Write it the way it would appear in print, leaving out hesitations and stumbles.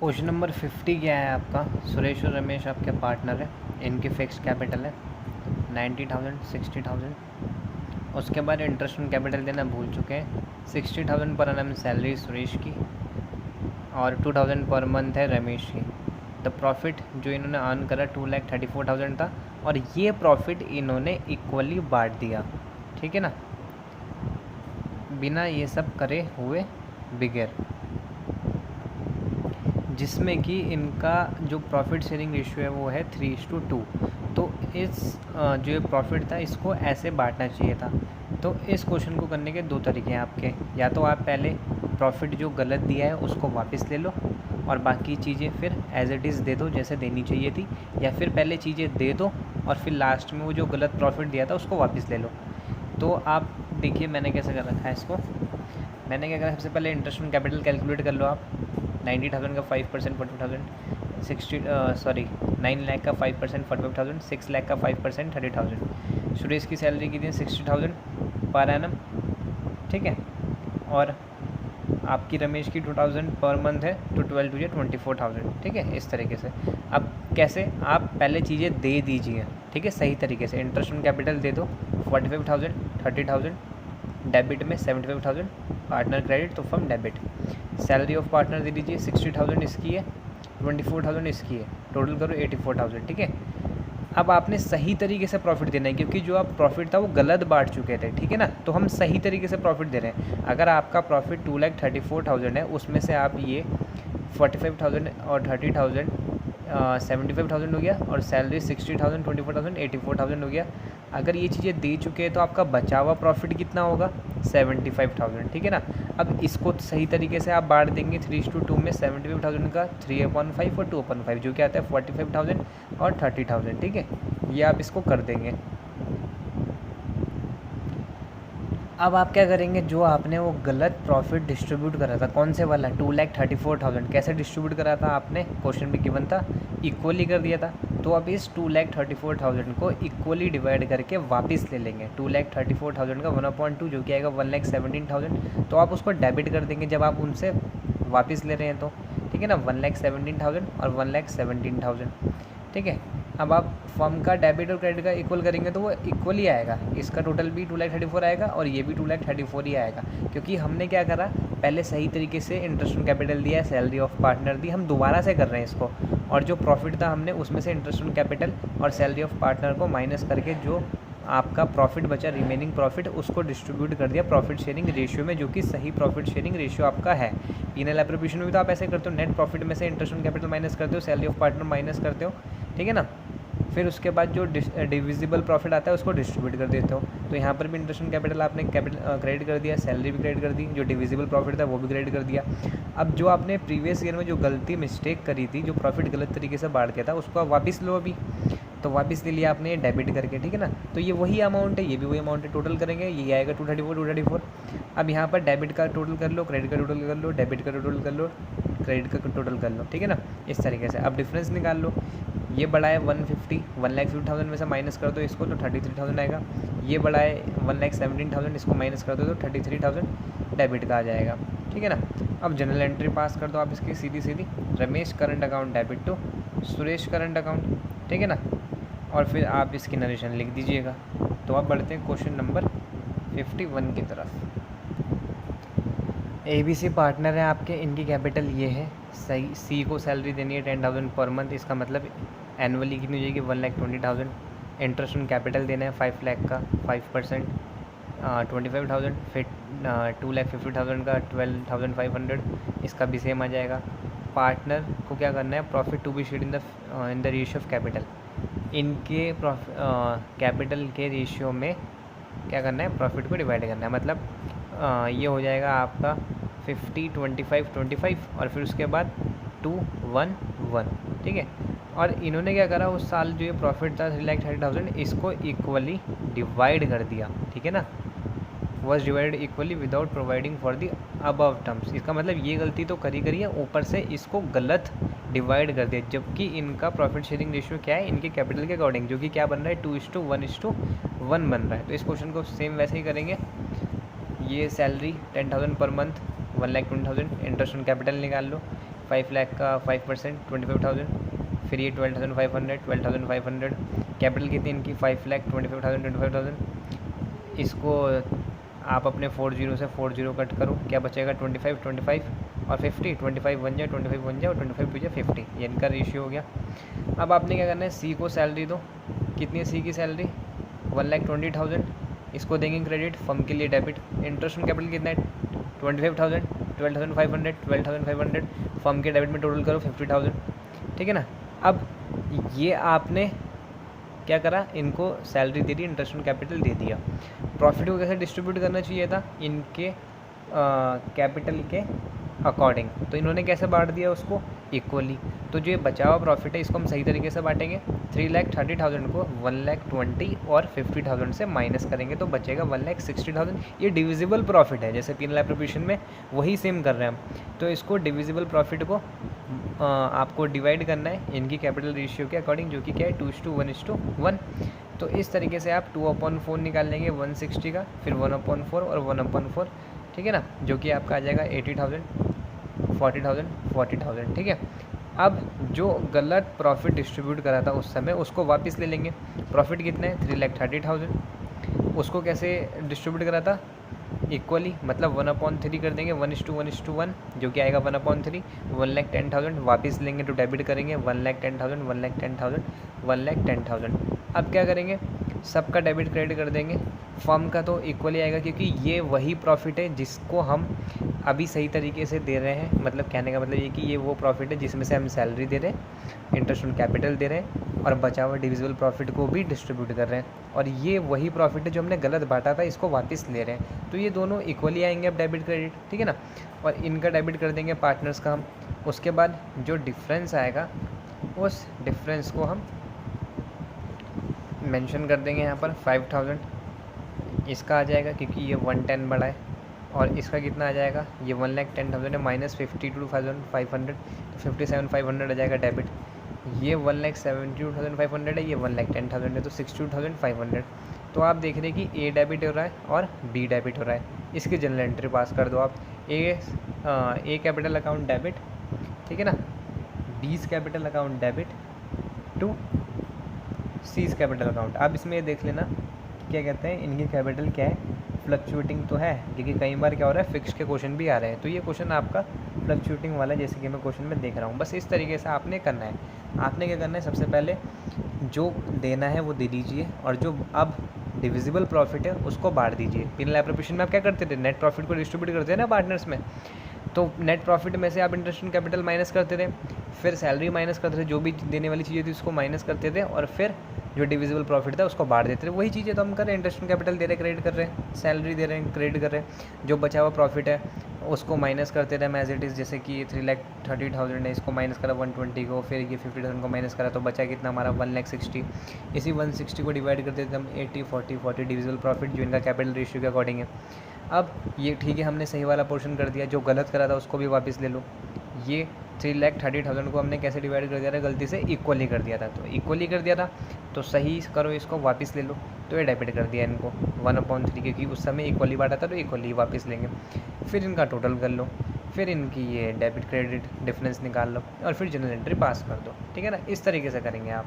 Question number 50 क्या है आपका। सुरेश और रमेश आपके पार्टनर है, इनकी फिक्स कैपिटल है 90,000 60,000। उसके बाद इंटरेस्ट ऑन कैपिटल देना भूल चुके हैं। 60,000 पर एनम सैलरी सुरेश की और 2,000 पर मंथ है रमेश की। द प्रॉफिट जो इन्होंने अर्न करा 2,34,000 था और ये प्रॉफिट इन्होंने इक्वली बांट दिया, ठीक है ना, बिना ये सब करे हुए बिगैर, जिसमें कि इनका जो प्रॉफिट शेयरिंग रेशियो है वो है 3:2। तो इस जो ये प्रॉफिट था इसको ऐसे बांटना चाहिए था। तो इस क्वेश्चन को करने के दो तरीके हैं आपके। या तो आप पहले प्रॉफिट जो गलत दिया है उसको वापस ले लो और बाकी चीज़ें फिर एज इट इज़ दे दो जैसे देनी चाहिए थी, या फिर पहले चीज़ें दे दो और फिर लास्ट में वो जो गलत प्रॉफिट दिया था उसको वापस ले लो। तो आप देखिए मैंने कैसे कर रखा है इसको। मैंने क्या करा, सबसे पहले इंटरेस्ट ऑन कैपिटल कैलकुलेट कर लो आप। 90,000 का 5% 40,000, 9 लाख का 5% 45,000, 6 लाख का 5% 30,000। सुरेश की सैलरी कितनी है 60,000 पर एनम, ठीक है, और आपकी रमेश की 2,000 पर मंथ है तो 12 टू 24,000, ठीक है। इस तरीके से अब कैसे आप पहले चीज़ें दे दीजिए, ठीक है, सही तरीके से। इंटरेस्ट ऑन कैपिटल दे दो 45,000 30,000, डेबिट में 75,000, पार्टनर क्रेडिट तो firm debit. Salary of partner दे दीजिए 60,000 इसकी है, 24,000 इसकी है, टोटल करो 84,000, ठीक है। अब आपने सही तरीके से प्रॉफिट देना है क्योंकि जो आप प्रॉफिट था वो गलत बांट चुके थे, ठीक है ना। तो हम सही तरीके से प्रॉफिट दे रहे हैं। अगर आपका प्रॉफिट 2,34,000 है उसमें से आप ये 45,000 और 30,000 75,000 हो गया और सैलरी 60,000 24,000 84,000 हो गया। अगर ये चीज़ें दे चुके हैं तो आपका बचा हुआ प्रॉफिट कितना होगा 75,000, ठीक है ना। अब इसको सही तरीके से आप बांट देंगे 3:2 में। 75,000 का 3/5 और 2/5 जो क्या आता है 45,000 और 30,000, ठीक है। ये आप इसको कर देंगे। अब आप क्या करेंगे, जो आपने वो गलत प्रॉफिट डिस्ट्रीब्यूट करा था, कौन से वाला 2,34,000, कैसे डिस्ट्रीब्यूट करा था आपने, क्वेश्चन भी गिवन था, इक्वली कर दिया था। तो अब इस 2,34,000 को इक्वली डिवाइड करके वापस ले लेंगे। 2,34,000 का 1/2 जो कि आएगा 1,17,000। तो आप उसको डेबिट कर देंगे जब आप उनसे वापस ले रहे हैं तो, ठीक है ना, 1,17,000 और 1,17,000, ठीक है। अब आप फर्म का डेबिट और क्रेडिट का इक्वल करेंगे तो वो इक्वल ही आएगा। इसका टोटल भी 2,34,000 आएगा और ये भी 2,34,000 ही आएगा, क्योंकि हमने क्या करा, पहले सही तरीके से इंटरेस्ट ऑन कैपिटल दिया है, सैलरी ऑफ पार्टनर दी, हम दोबारा से कर रहे हैं इसको। और जो प्रॉफिट था हमने उसमें से इंटरेस्ट ऑन कैपिटल और सैलरी ऑफ पार्टनर को माइनस करके जो आपका प्रॉफिट बचा, रिमेनिंग प्रॉफिट, उसको डिस्ट्रीब्यूट कर दिया प्रॉफिट शेयरिंग रेशियो में, जो कि सही प्रॉफिट शेयरिंग रेशियो आपका है। पीएनएल एप्रोप्रिएशन में भी तो आप ऐसे करते हो, नेट प्रॉफिट में से इंटरेस्ट ऑन कैपिटल माइनस करते हो, सैलरी ऑफ पार्टनर माइनस करते हो, ठीक है ना। फिर उसके बाद जो डिविजिबल प्रॉफिट आता है उसको डिस्ट्रीब्यूट कर देते हो। तो यहाँ पर भी इंटरेस्ट ऑन कैपिटल आपने क्रेडिट कर दिया, सैलरी भी क्रेडिट कर दी, जो डिविजिबल प्रॉफिट था वो भी क्रेडिट कर दिया। अब जो आपने प्रीवियस ईयर में जो गलती मिस्टेक करी थी, जो प्रॉफिट गलत तरीके से बांट दिया था, उसको आप वापस लो अभी। तो वापस ले लिया आपने डेबिट करके, ठीक है ना। तो ये वही अमाउंट है, ये भी वही अमाउंट है, टोटल करेंगे ये आएगा 234। अब यहाँ पर डेबिट का टोटल कर लो, क्रेडिट का टोटल कर लो, डेबिट का टोटल कर लो, क्रेडिट का टोटल कर लो, ठीक है ना। इस तरीके से अब डिफरेंस निकाल लो। ये बड़ा है 1,50,000 में से माइनस कर दो इसको तो 33,000 आएगा। ये बड़ा है 1,17,000, इसको माइनस कर दो तो 33,000 डेबिट का आ जाएगा, ठीक है ना। अब जनरल एंट्री पास कर दो आप इसकी सीधी सीधी, Ramesh current account debit to Suresh current account, ठीक है ना। और फिर आप इसकी नरेशन लिख दीजिएगा। तो आप बढ़ते हैं क्वेश्चन नंबर 51 की तरफ। ABC पार्टनर है आपके, इनकी कैपिटल ये है, सही। सी को सैलरी देनी है 10,000 पर मंथ, इसका मतलब एनुअली कितनी हो जाएगी 1,20,000। इंटरेस्ट ऑन कैपिटल देना है 5 लाख का 5% 25,000। फिर 2,50,000 का 12,500, इसका भी सेम आ जाएगा। पार्टनर को क्या करना है, profit to be shared in the ratio of capital. इनके कैपिटल के रेशियो में क्या करना है, प्रॉफिट को डिवाइड करना है। मतलब ये हो जाएगा आपका 50 25 25 और फिर उसके बाद 2 1 1, ठीक है। और इन्होंने क्या करा, उस साल जो ये प्रॉफिट था 3,30,000, इसको इक्वली डिवाइड कर दिया, ठीक है ना। Was divided equally without providing for the above terms. इसका मतलब ये गलती तो करी है, ऊपर से इसको गलत डिवाइड कर दिया, जबकि इनका प्रॉफिट शेयरिंग रेशियो क्या है, इनके कैपिटल के अकॉर्डिंग, जो कि क्या बन रहा है 2:1:1 बन रहा है। तो इस क्वेश्चन को सेम वैसे ही करेंगे। ये salary 10,000 per month 1,20,000, interest on capital निकाल लो। 5 लाख का 5% 25,000, फिर ये 12,500, 12,500, कैपिटल कितनी इनकी 5 लाख 25,000, 25,000। इसको आप अपने 40 से 40 कट करो, क्या बचेगा 25, 25 और 50, 25 बन जाए, 25 बन जाए और 25 टू जाए 50, ये इनका रेशियो हो गया। अब आपने क्या करना है, सी को सैलरी दो, कितनी है सी की सैलरी 1,20,000, इसको देंगे क्रेडिट, फर्म के लिए डेबिट। इंटरेस्ट ऑन कैपिटल कितना है 25,000, 12,500, 12,500, फर्म के डेबिट में टोटल करो 50,000, ठीक है ना। अब ये आपने क्या करा, इनको सैलरी दे दी, इंटरेस्ट ऑन कैपिटल दे दिया। प्रॉफिट को कैसे डिस्ट्रीब्यूट करना चाहिए था, इनके कैपिटल के अकॉर्डिंग, तो इन्होंने कैसे बांट दिया उसको इक्वली। तो जो ये बचा हुआ प्रॉफिट है इसको हम सही तरीके से बांटेंगे, 3,30,000 को 1,20,000 और 50,000 से माइनस करेंगे तो बचेगा 1,60,000। ये डिविजिबल प्रॉफिट है, जैसे पीनल एप्रोप्रिएशन में वही सेम कर रहे हैं हम। तो इसको डिविजिबल प्रॉफिट को आपको डिवाइड करना है इनकी कैपिटल रेशियो के अकॉर्डिंग, जो कि क्या है 2:1:1। तो इस तरीके से आप 2/4 निकाल लेंगे 160 का, फिर 1/4 और 1/4, ठीक है ना, जो कि आपका आ जाएगा 80,000, 40,000, 40,000, ठीक है। अब जो गलत प्रॉफिट डिस्ट्रीब्यूट करा था उस समय उसको वापस ले लेंगे। प्रॉफिट कितना है 3,30,000, उसको कैसे डिस्ट्रीब्यूट करा था इक्वली, मतलब 1/3 कर देंगे, 1:1:1, जो कि आएगा 1/3, 1,10,000 वापस लेंगे तो डेबिट करेंगे 1,10,000, 1,10,000, 1,10,000। अब क्या करेंगे, सबका डेबिट क्रेडिट कर देंगे, फर्म का तो इक्वली आएगा क्योंकि ये वही प्रॉफिट है जिसको हम अभी सही तरीके से दे रहे हैं। मतलब कहने का मतलब ये कि ये वो प्रॉफिट है जिसमें से हम सैलरी दे रहे हैं, इंटरेस्ट ऑन कैपिटल दे रहे हैं और बचा हुआ डिविजिबल प्रॉफिट को भी डिस्ट्रीब्यूट कर रहे हैं, और ये वही प्रॉफिट है जो हमने गलत बांटा था, इसको वापस ले रहे हैं। तो ये दोनों इक्वली आएंगे अब डेबिट क्रेडिट, ठीक है ना। और इनका डेबिट कर देंगे पार्टनर्स का हम। उसके बाद जो डिफरेंस आएगा उस डिफरेंस को हम मेंशन कर देंगे यहाँ पर 5,000, इसका आ जाएगा क्योंकि ये 110 बड़ा है, और इसका कितना आ जाएगा, ये 1,10,000 है माइनस 52,500, तो 57,500 आ जाएगा डेबिट। ये 1,72,500 है, ये 1,10,000 है, तो 62,500। तो आप देख रहे हैं कि ए डेबिट हो रहा है और बी डेबिट हो रहा है। इसकी जनरल एंट्री पास कर दो आप, ए कैपिटल अकाउंट डेबिट, ठीक है ना, B's capital account debit to C's capital account. आप इसमें ये देख लेना क्या कहते हैं, इनकी कैपिटल क्या है, फ्लक्चुएटिंग तो है, क्योंकि कई बार क्या हो रहा है फिक्स के क्वेश्चन भी आ रहे हैं, तो ये क्वेश्चन आपका फ्लक्चुएटिंग वाला जैसे कि मैं क्वेश्चन में देख रहा हूँ। बस इस तरीके से आपने करना है। आपने क्या करना है, सबसे पहले जो देना है वो दे दीजिए, और जो अब डिविजिबल प्रॉफिट है उसको बांट दीजिए। पीनल एप्रोप्रिएशन में आप क्या करते थे, नेट प्रॉफिट को डिस्ट्रीब्यूट करते हैं ना पार्टनर्स में, तो नेट प्रॉफिट में से आप इंटरेस्ट ऑन कैपिटल माइनस करते थे, फिर सैलरी माइनस करते थे, जो भी देने वाली चीज़ें थी उसको माइनस करते थे, और फिर जो डिविजिबल प्रॉफिट था उसको बांट देते थे। वही चीज़ें तो हम कर रहे हैं, इंटरेस्ट ऑन कैपिटल दे रहे क्रेडिट कर रहे हैं, सैलरी दे रहे हैं क्रेडिट कर रहे हैं, जो बचा हुआ प्रॉफिट है उसको माइनस करते रहे एज इट इज़। जैसे कि 3,30,000 है, इसको माइनस करा 120 को, फिर ये 50,000 को माइनस करा, तो बचा कितना हमारा 1,60,000। इसी 160 को डिवाइड कर देते हम 80, 40, 40 डिविजिबल प्रॉफिट जो इनका कैपिटल रेशियो के अकॉर्डिंग है। अब ये ठीक है, हमने सही वाला पोर्शन कर दिया, जो गलत करा था उसको भी वापस ले लो। ये 3,30,000 को हमने कैसे डिवाइड कर दिया था, गलती से इक्वली कर दिया था, तो इक्वली कर दिया था तो सही करो, इसको वापस ले लो, तो ये डेबिट कर दिया इनको 1/3, क्योंकि उस समय इक्वली बांटा था तो इक्वली वापस लेंगे। फिर इनका टोटल कर लो, फिर इनकी ये डेबिट क्रेडिट डिफरेंस निकाल लो, और फिर जनरल एंट्री पास कर दो, ठीक है ना। इस तरीके से करेंगे आप।